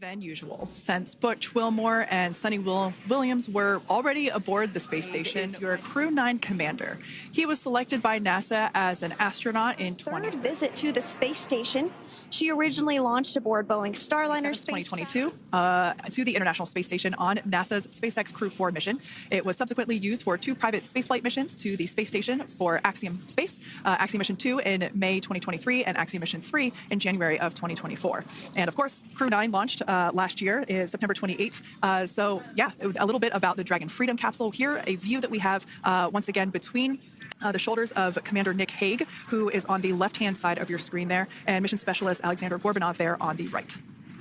Than usual, since Butch Wilmore and Sonny Williams were already aboard the space station. Is your Crew-9 commander. He was selected by NASA as an astronaut in third visit to the space station. She originally launched aboard Boeing Starliner 2022 to the International Space Station on NASA's SpaceX Crew-4 mission. It was subsequently used for 2 private spaceflight missions to the space station for Axiom Space, Axiom Mission 2 in May 2023 and Axiom Mission 3 in January of 2024. And of course, Crew-9 launched last year is September 28th. So yeah, a little bit about the Dragon Freedom capsule. Here, a view that we have once again between the shoulders of Commander Nick Hague, who is on the left-hand side of your screen there, and Mission Specialist Alexander Gorbanov there on the right.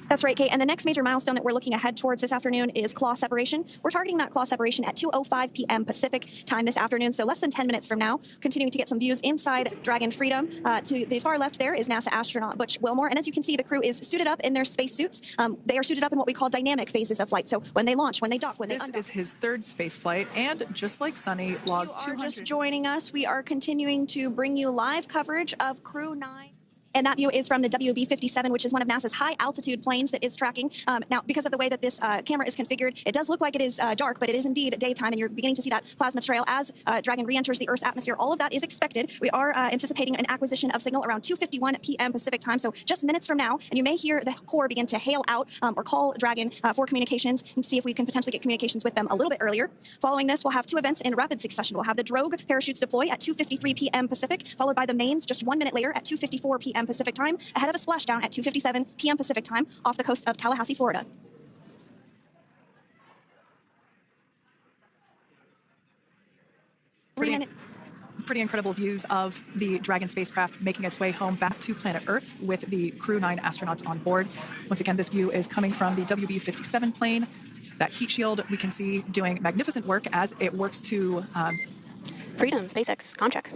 That's right, Kate. And the next major milestone that we're looking ahead towards this afternoon is claw separation. We're targeting that claw separation at 2:05 p.m. Pacific time this afternoon, so less than 10 minutes from now. Continuing to get some views inside Dragon Freedom. To the far left there is NASA astronaut Butch Wilmore. And as you can see, the crew is suited up in their spacesuits. They are suited up in what we call dynamic phases of flight. So when they launch, when they dock, when they undock. This is his third space flight, and just like Sonny, logged 200. If you are just joining us, we are continuing to bring you live coverage of Crew-9. And that view is from the WB-57, which is one of NASA's high-altitude planes that is tracking. Now, because of the way that this camera is configured, it does look like it is dark, but it is indeed daytime, and you're beginning to see that plasma trail as Dragon re-enters the Earth's atmosphere. All of that is expected. We are anticipating an acquisition of signal around 2:51 p.m. Pacific time, so just minutes from now, and you may hear the core begin to hail out or call Dragon for communications and see if we can potentially get communications with them a little bit earlier. Following this, we'll have 2 events in rapid succession. We'll have the drogue parachutes deploy at 2:53 p.m. Pacific, followed by the mains just 1 minute later at 2:54 p.m. Pacific time, ahead of a splashdown at 2:57 p.m. Pacific time off the coast of Tallahassee, Florida. Pretty incredible views of the Dragon spacecraft making its way home back to planet Earth with the Crew-9 astronauts on board. Once again, this view is coming from the WB-57 plane. That heat shield we can see doing magnificent work as it works to... Freedom, SpaceX, contract.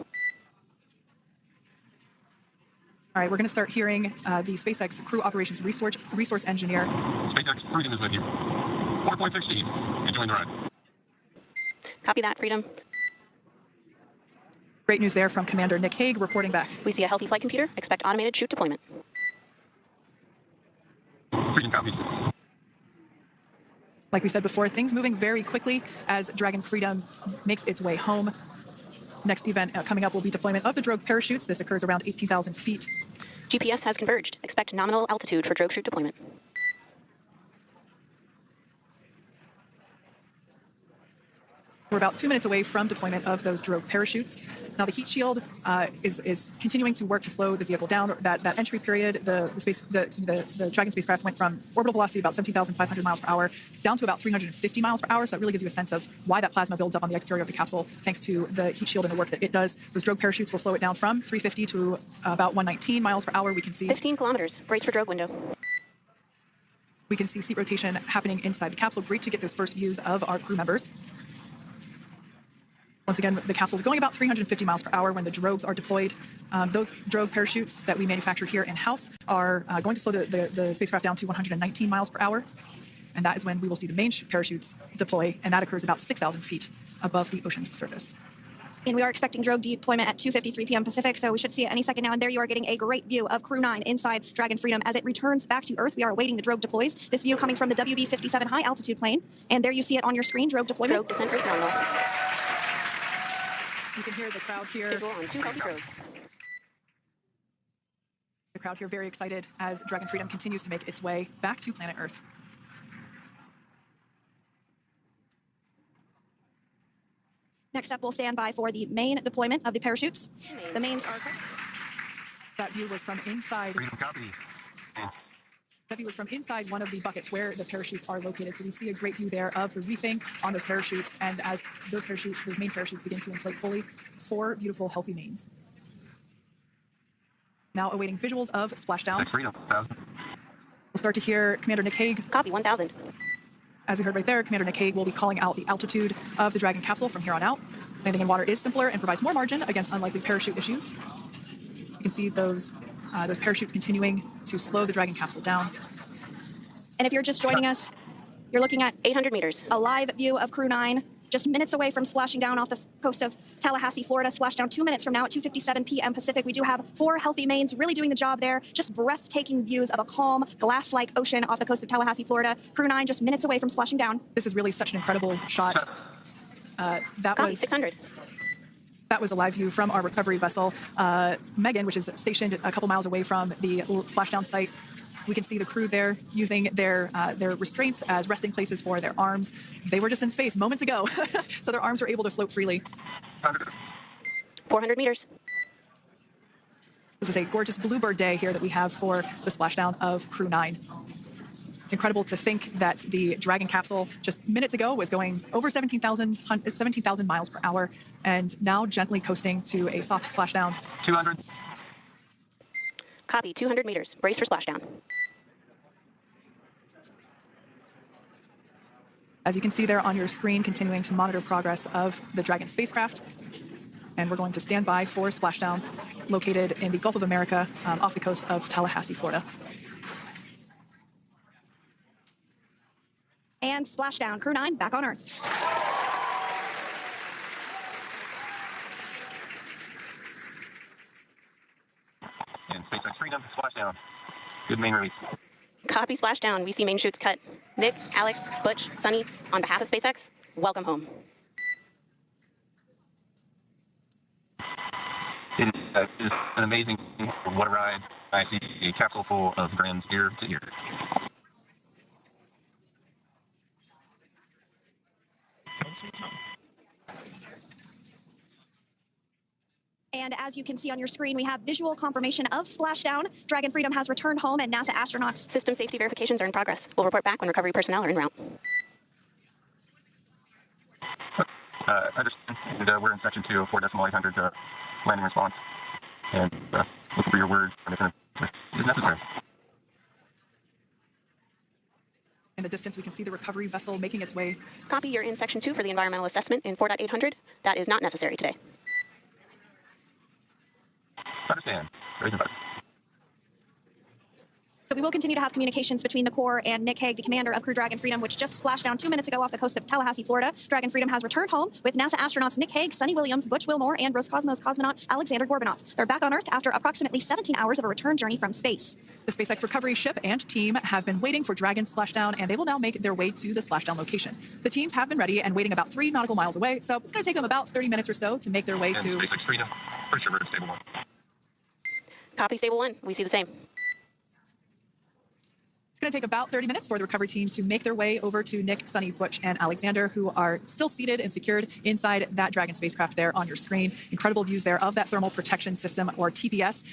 All right, we're going to start hearing the SpaceX Crew Operations Resource Engineer. SpaceX Freedom is with you. 4.16. Enjoying the ride. Copy that, Freedom. Great news there from Commander Nick Hague reporting back. We see a healthy flight computer. Expect automated chute deployment. Freedom copy. Like we said before, things moving very quickly as Dragon Freedom makes its way home. Next event coming up will be deployment of the drogue parachutes. This occurs around 18,000 feet. GPS has converged. Expect nominal altitude for drogue chute deployment. We're about 2 minutes away from deployment of those drogue parachutes. Now the heat shield is continuing to work to slow the vehicle down. That entry period, the Dragon spacecraft went from orbital velocity about 17,500 miles per hour down to about 350 miles per hour. So that really gives you a sense of why that plasma builds up on the exterior of the capsule, thanks to the heat shield and the work that it does. Those drogue parachutes will slow it down from 350 to about 119 miles per hour. We can see 15 kilometers. Brace for drogue window. We can see seat rotation happening inside the capsule. Great to get those first views of our crew members. Once again, the capsule is going about 350 miles per hour when the drogues are deployed. Those drogue parachutes that we manufacture here in-house are going to slow the spacecraft down to 119 miles per hour. And that is when we will see the main parachutes deploy, and that occurs about 6,000 feet above the ocean's surface. And we are expecting drogue deployment at 2:53 p.m. Pacific, so we should see it any second now. And there you are getting a great view of Crew-9 inside Dragon Freedom as it returns back to Earth. We are awaiting the drogue deploys. This view coming from the WB-57 high-altitude plane. And there you see it on your screen, drogue deployment. Drogue descent rate nominal. You can hear the crowd here. Visual on 2 healthy drogues. The crowd here very excited as Dragon Freedom continues to make its way back to planet Earth. Next up, we'll stand by for the main deployment of the parachutes. The mains are... That view was from inside. Freedom copy. That view was from inside one of the buckets where the parachutes are located. So we see a great view there of the reefing on those parachutes. And as those main parachutes begin to inflate fully, 4 beautiful, healthy mains. Now awaiting visuals of Splashdown. Freedom, 1,000. We'll start to hear Commander Nick Hague. Copy, 1,000. As we heard right there, Commander Nick Hague will be calling out the altitude of the Dragon capsule from here on out. Landing in water is simpler and provides more margin against unlikely parachute issues. You can see those parachutes continuing to slow the Dragon capsule down. And if you're just joining us, you're looking at 800 meters. A live view of Crew-9 just minutes away from splashing down off the coast of Tallahassee, Florida. Splashdown 2 minutes from now at 2:57 p.m. Pacific. We do have 4 healthy mains really doing the job there. Just breathtaking views of a calm, glass-like ocean off the coast of Tallahassee, Florida. Crew-9 just minutes away from splashing down. This is really such an incredible shot. Copy, 600. That was a live view from our recovery vessel, Megan, which is stationed a couple miles away from the splashdown site. We can see the crew there using their restraints as resting places for their arms. They were just in space moments ago, so their arms were able to float freely. 400 meters. This is a gorgeous bluebird day here that we have for the splashdown of Crew-9. It's incredible to think that the Dragon capsule just minutes ago was going over 17,000 miles per hour and now gently coasting to a soft splashdown. 200. Copy, 200 meters. Brace for splashdown. As you can see there on your screen, continuing to monitor progress of the Dragon spacecraft. And we're going to stand by for splashdown located in the Gulf of America off the coast of Tallahassee, Florida. And splashdown. Crew-9 back on Earth. And SpaceX Freedom, splashdown. Good main release. Copy, splashdown. We see main chutes cut. Nick, Alex, Butch, Sunny, on behalf of SpaceX, welcome home. It is an amazing what a ride. I see a capsule full of grins ear to ear. And as you can see on your screen, we have visual confirmation of splashdown. Dragon Freedom has returned home, and NASA astronauts. System safety verifications are in progress. We'll report back when recovery personnel are en route. Understand. We're in section 2 of 4.800 landing response. And look for your words if it is necessary. In the distance, we can see the recovery vessel making its way. Copy, you're in section 2 for the environmental assessment in 4.800. That is not necessary today. Understand. Raise your button. So we will continue to have communications between the Corps and Nick Hague, the commander of Crew Dragon Freedom, which just splashed down 2 minutes ago off the coast of Tallahassee, Florida. Dragon Freedom has returned home with NASA astronauts Nick Hague, Sunny Williams, Butch Wilmore, and Roscosmos cosmonaut Alexander Gorbunov. They're back on Earth after approximately 17 hours of a return journey from space. The SpaceX recovery ship and team have been waiting for Dragon's splashdown, and they will now make their way to the splashdown location. The teams have been ready and waiting about 3 nautical miles away, so it's going to take them about 30 minutes or so to make their way And to... SpaceX Freedom, first river to stable 1. Copy, stable 1. We see the same. It's going to take about 30 minutes for the recovery team to make their way over to Nick, Sunny, Butch, and Alexander, who are still seated and secured inside that Dragon spacecraft there on your screen. Incredible views there of that thermal protection system, or TPS.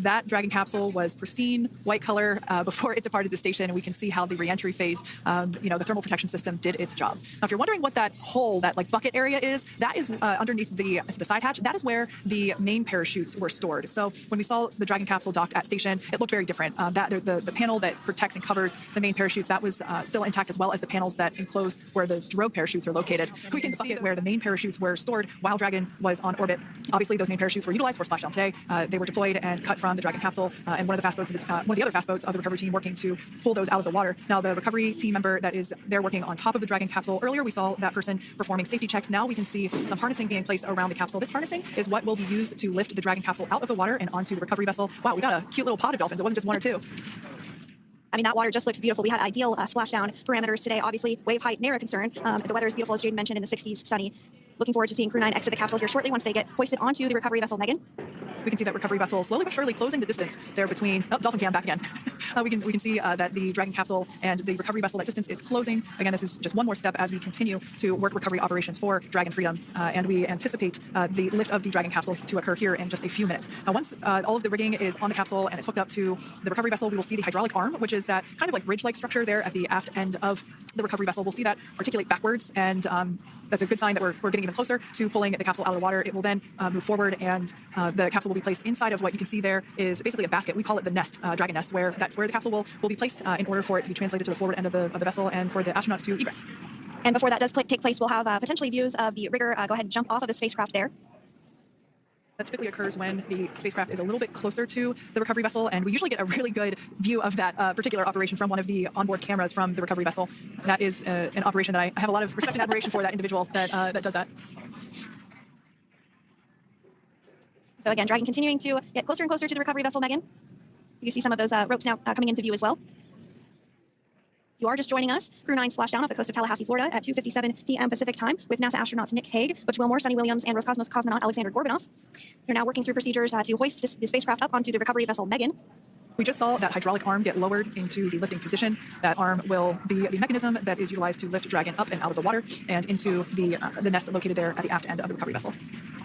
That Dragon capsule was pristine, white color before it departed the station, and we can see how the reentry phase, the thermal protection system did its job. Now, if you're wondering what that hole, that like bucket area is, that is underneath the side hatch. That is where the main parachutes were stored. So when we saw the Dragon capsule docked at station, it looked very different. The panel that protects and covers the main parachutes, that was still intact, as well as the panels that enclose where the drogue parachutes are located. We can see where the main parachutes were stored while Dragon was on orbit. Obviously, those main parachutes were utilized for splashdown today. They were deployed and cut from the Dragon capsule, and one of the other fast boats of the recovery team working to pull those out of the water. Now, the recovery team member that is there working on top of the Dragon capsule, earlier we saw that person performing safety checks. Now we can see some harnessing being placed around the capsule. This harnessing is what will be used to lift the Dragon capsule out of the water and onto the recovery vessel. Wow, we got a cute little pod of dolphins. It wasn't just 1 or 2. I mean, that water just looks beautiful. We had ideal splashdown parameters today. Obviously, wave height, ne'er a concern. The weather is beautiful, as Jaden mentioned, in the 60s, sunny. Looking forward to seeing Crew-9 exit the capsule here shortly once they get hoisted onto the recovery vessel. Megan? We can see that recovery vessel slowly but surely closing the distance there between... Oh, dolphin cam back again. We can see that the Dragon capsule and the recovery vessel, that distance is closing. Again, this is just one more step as we continue to work recovery operations for Dragon Freedom, and we anticipate the lift of the Dragon capsule to occur here in just a few minutes. Now, once all of the rigging is on the capsule and it's hooked up to the recovery vessel, we will see the hydraulic arm, which is that kind of like bridge-like structure there at the aft end of the recovery vessel. We'll see that articulate backwards, and that's a good sign that we're getting even closer to pulling the capsule out of the water. It will then move forward, and the capsule will be placed inside of what you can see there is basically a basket. We call it the nest, Dragon nest, where that's where the capsule will be placed in order for it to be translated to the forward end of the vessel and for the astronauts to egress. And before that does take place, we'll have potentially views of the rigger go ahead and jump off of the spacecraft there. That typically occurs when the spacecraft is a little bit closer to the recovery vessel, and we usually get a really good view of that particular operation from one of the onboard cameras from the recovery vessel. That is an operation that I have a lot of respect and admiration for, that individual that does that. So again, Dragon continuing to get closer and closer to the recovery vessel, Megan. You see some of those ropes now coming into view as well. You are just joining us, Crew-9 Splashdown off the coast of Tallahassee, Florida at 2:57 p.m. Pacific time with NASA astronauts Nick Hague, Butch Wilmore, Sunny Williams, and Roscosmos cosmonaut Alexander Gorbanov. They're now working through procedures to hoist the spacecraft up onto the recovery vessel Megan. We just saw that hydraulic arm get lowered into the lifting position. That arm will be the mechanism that is utilized to lift Dragon up and out of the water and into the nest located there at the aft end of the recovery vessel.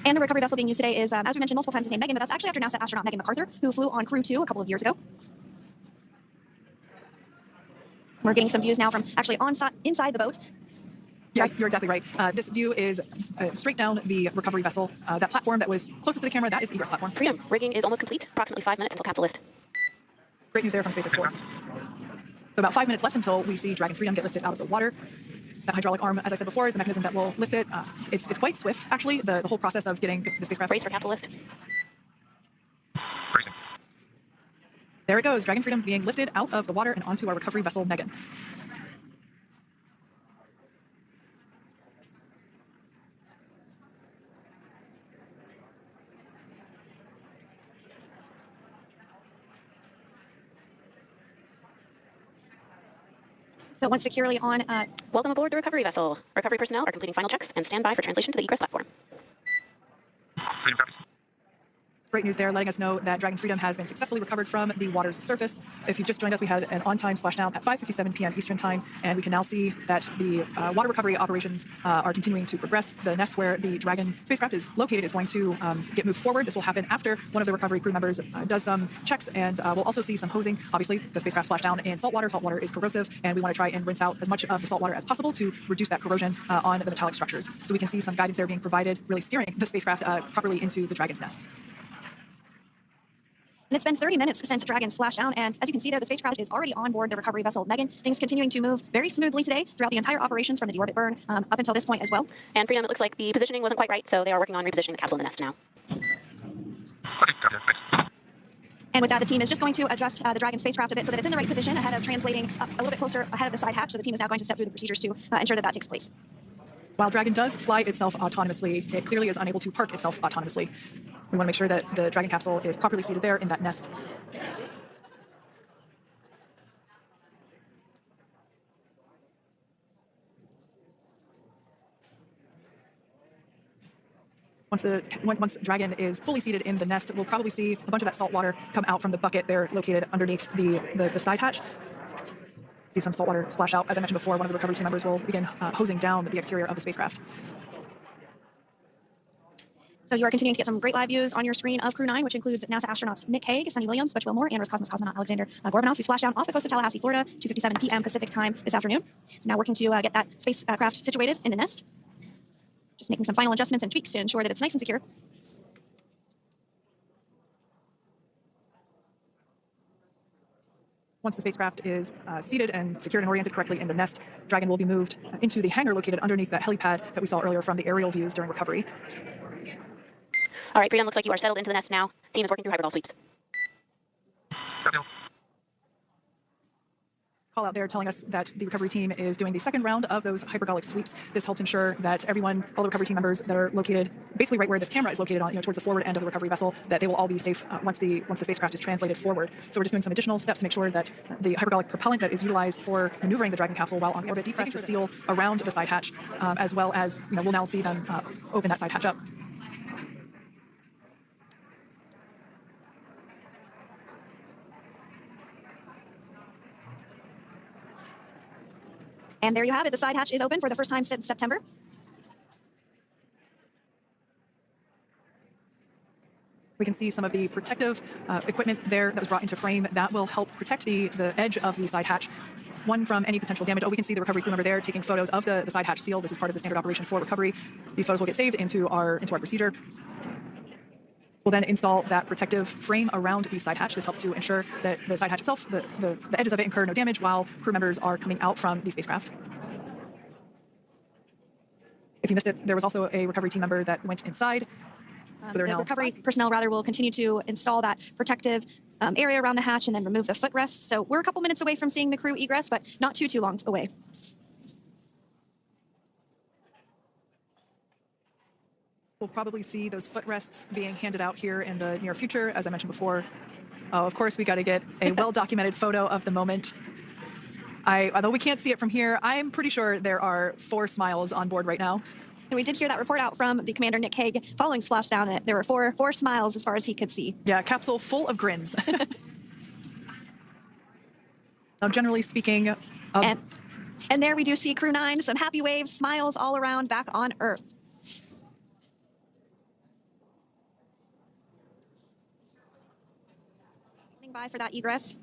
And the recovery vessel being used today is, as we mentioned multiple times, his name Megan, but that's actually after NASA astronaut Megan McArthur, who flew on Crew-2 a couple of years ago. We're getting some views now from actually inside the boat. Yeah, you're exactly right. This view is straight down the recovery vessel. That platform that was closest to the camera, that is the egress platform. Freedom. Rigging is almost complete. Approximately 5 minutes until Capsule lift. Great news there from SpaceX 4. So about 5 minutes left until we see Dragon Freedom get lifted out of the water. That hydraulic arm, as I said before, is the mechanism that will lift it. It's quite swift, actually, the whole process of getting the spacecraft. Brace for Capsule lift. Bracing. There it goes, Dragon Freedom being lifted out of the water and onto our recovery vessel, Megan. So once securely on... Welcome aboard the recovery vessel. Recovery personnel are completing final checks and stand by for translation to the egress platform. Freedom copies. Great news there, letting us know that Dragon Freedom has been successfully recovered from the water's surface. If you've just joined us, we had an on-time splashdown at 5:57 p.m. Eastern Time, and we can now see that the water recovery operations are continuing to progress. The nest where the Dragon spacecraft is located is going to get moved forward. This will happen after one of the recovery crew members does some checks, and we'll also see some hosing. Obviously, the spacecraft splashed down in salt water. Salt water is corrosive, and we want to try and rinse out as much of the salt water as possible to reduce that corrosion on the metallic structures. So we can see some guidance there being provided, really steering the spacecraft properly into the Dragon's nest. And it's been 30 minutes since Dragon splashed down, and as you can see there, the spacecraft is already on board the recovery vessel Megan. Things continuing to move very smoothly today throughout the entire operations from the deorbit burn up until this point as well. And Freedom, it looks like the positioning wasn't quite right, so they are working on repositioning the capsule in the nest now. Okay, copy that. Thanks. And with that, the team is just going to adjust the Dragon spacecraft a bit so that it's in the right position ahead of translating up a little bit closer ahead of the side hatch. So the team is now going to step through the procedures to ensure that that takes place. While Dragon does fly itself autonomously, it clearly is unable to park itself autonomously. We want to make sure that the Dragon capsule is properly seated there in that nest. Once Dragon is fully seated in the nest, we'll probably see a bunch of that salt water come out from the bucket there located underneath the side hatch. See some salt water splash out. As I mentioned before, one of the recovery team members will begin hosing down the exterior of the spacecraft. So you are continuing to get some great live views on your screen of Crew-9, which includes NASA astronauts Nick Hague, Sunny Williams, Butch Wilmore, and Roscosmos cosmonaut Alexander Gorbanov, who splashed down off the coast of Tallahassee, Florida, 2:57 p.m. Pacific time this afternoon. Now working to get that spacecraft situated in the nest. Just making some final adjustments and tweaks to ensure that it's nice and secure. Once the spacecraft is seated and secured and oriented correctly in the nest, Dragon will be moved into the hangar located underneath that helipad that we saw earlier from the aerial views during recovery. All right, Freedom, looks like you are settled into the nest now. Team is working through hyperball sweeps. Copy. Call out there telling us that the recovery team is doing the second round of those hypergolic sweeps. This helps ensure that everyone, all the recovery team members that are located basically right where this camera is located on, towards the forward end of the recovery vessel, that they will all be safe once the spacecraft is translated forward. So we're just doing some additional steps to make sure that the hypergolic propellant that is utilized for maneuvering the Dragon capsule while on orbit depress the seal around the side hatch, as well as we'll now see them open that side hatch up. And there you have it. The side hatch is open for the first time since September. We can see some of the protective equipment there that was brought into frame that will help protect the edge of the side hatch. One from any potential damage. Oh, we can see the recovery crew member there taking photos of the side hatch seal. This is part of the standard operation for recovery. These photos will get saved into our procedure. We'll then install that protective frame around the side hatch. This helps to ensure that the side hatch itself, the edges of it incur no damage while crew members are coming out from the spacecraft. If you missed it, there was also a recovery team member that went inside So they're the now recovery personnel will continue to install that protective area around the hatch and then remove the footrests. So we're a couple minutes away from seeing the crew egress, but not too long away. We'll probably see those footrests being handed out here in the near future, as I mentioned before. Oh, of course, we got to get a well-documented photo of the moment. Although we can't see it from here, I'm pretty sure there are 4 smiles on board right now. And we did hear that report out from the commander, Nick Hague, following Splashdown, that there were four smiles as far as he could see. Yeah, capsule full of grins. Now, generally speaking... and there we do see Crew-9, some happy waves, smiles all around back on Earth. By for that egress.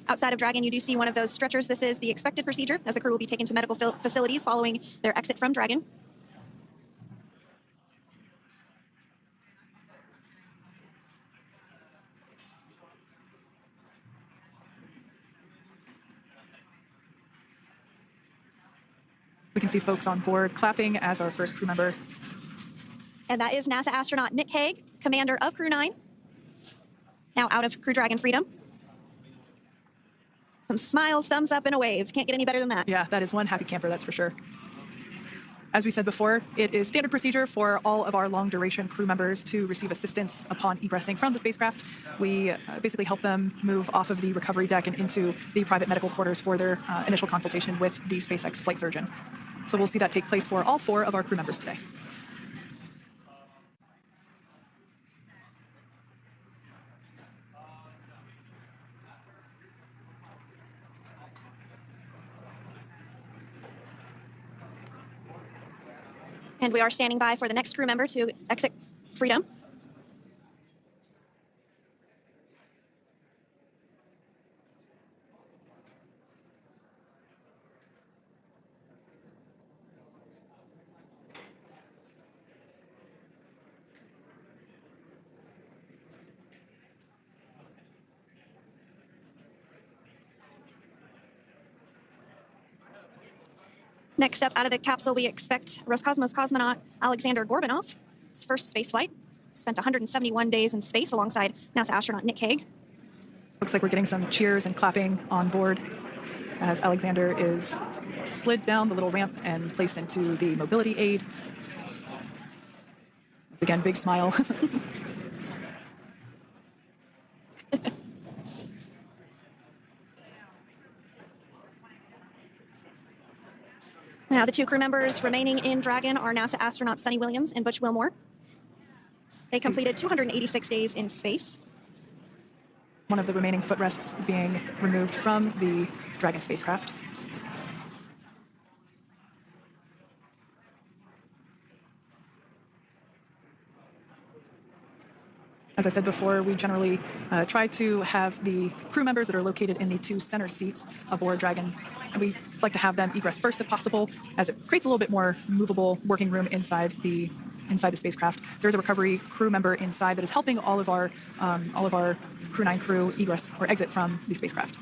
Outside of Dragon, you do see one of those stretchers. This is the expected procedure, as the crew will be taken to medical facilities following their exit from Dragon. We can see folks on board clapping as our first crew member. And that is NASA astronaut Nick Hague, commander of Crew-9, now out of Crew Dragon Freedom. Some smiles, thumbs up, and a wave. Can't get any better than that. Yeah, that is one happy camper, that's for sure. As we said before, it is standard procedure for all of our long-duration crew members to receive assistance upon egressing from the spacecraft. We basically help them move off of the recovery deck and into the private medical quarters for their initial consultation with the SpaceX flight surgeon. So we'll see that take place for all 4 of our crew members today. And we are standing by for the next crew member to exit Freedom. Next up out of the capsule, we expect Roscosmos cosmonaut Alexander Gorbanov. His first space flight. Spent 171 days in space alongside NASA astronaut Nick Hague. Looks like we're getting some cheers and clapping on board as Alexander is slid down the little ramp and placed into the mobility aid. Once again, big smile. Now, the 2 crew members remaining in Dragon are NASA astronauts Sunny Williams and Butch Wilmore. They completed 286 days in space. One of the remaining footrests being removed from the Dragon spacecraft. As I said before, we generally try to have the crew members that are located in the 2 center seats aboard Dragon. And we like to have them egress first if possible, as it creates a little bit more movable working room inside the spacecraft. There's a recovery crew member inside that is helping all of our Crew-9 crew egress or exit from the spacecraft.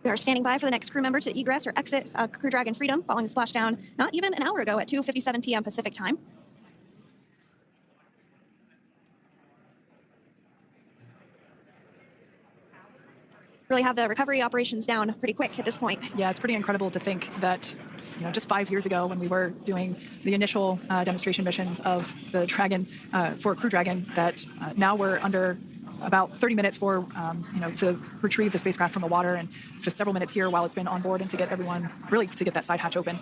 We are standing by for the next crew member to egress or exit Crew Dragon Freedom following the splashdown not even an hour ago at 2:57 p.m. Pacific time. Really have the recovery operations down pretty quick at this point. Yeah, it's pretty incredible to think that, just 5 years ago when we were doing the initial demonstration missions of the Dragon for Crew Dragon, that now we're under about 30 minutes for, to retrieve the spacecraft from the water, and just several minutes here while it's been on board and to get everyone, really to get that side hatch open.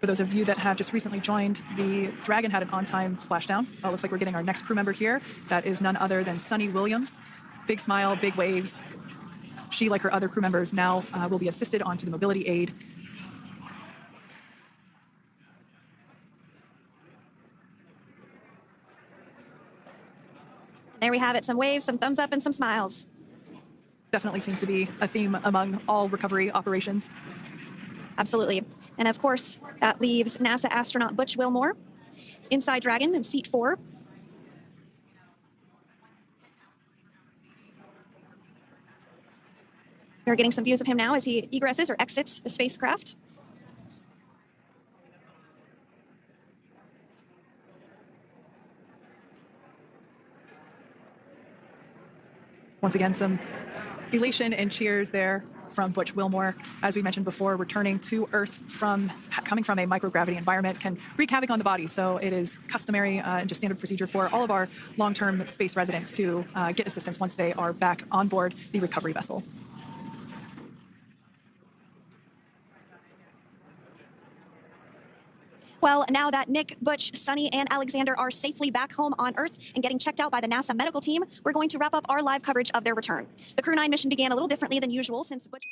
For those of you that have just recently joined, the Dragon had an on-time splashdown. Oh, it looks like we're getting our next crew member here. That is none other than Sunny Williams. Big smile, big waves. She, like her other crew members, now will be assisted onto the mobility aid. There we have it, some waves, some thumbs up, and some smiles. Definitely seems to be a theme among all recovery operations. Absolutely. And of course, that leaves NASA astronaut Butch Wilmore inside Dragon in seat 4. We're getting some views of him now as he egresses or exits the spacecraft. Once again, some elation and cheers there from Butch Wilmore. As we mentioned before, returning to Earth coming from a microgravity environment can wreak havoc on the body. So it is customary and just standard procedure for all of our long-term space residents to get assistance once they are back on board the recovery vessel. Well, now that Nick, Butch, Sunny, and Alexander are safely back home on Earth and getting checked out by the NASA medical team, we're going to wrap up our live coverage of their return. The Crew-9 mission began a little differently than usual since Butch...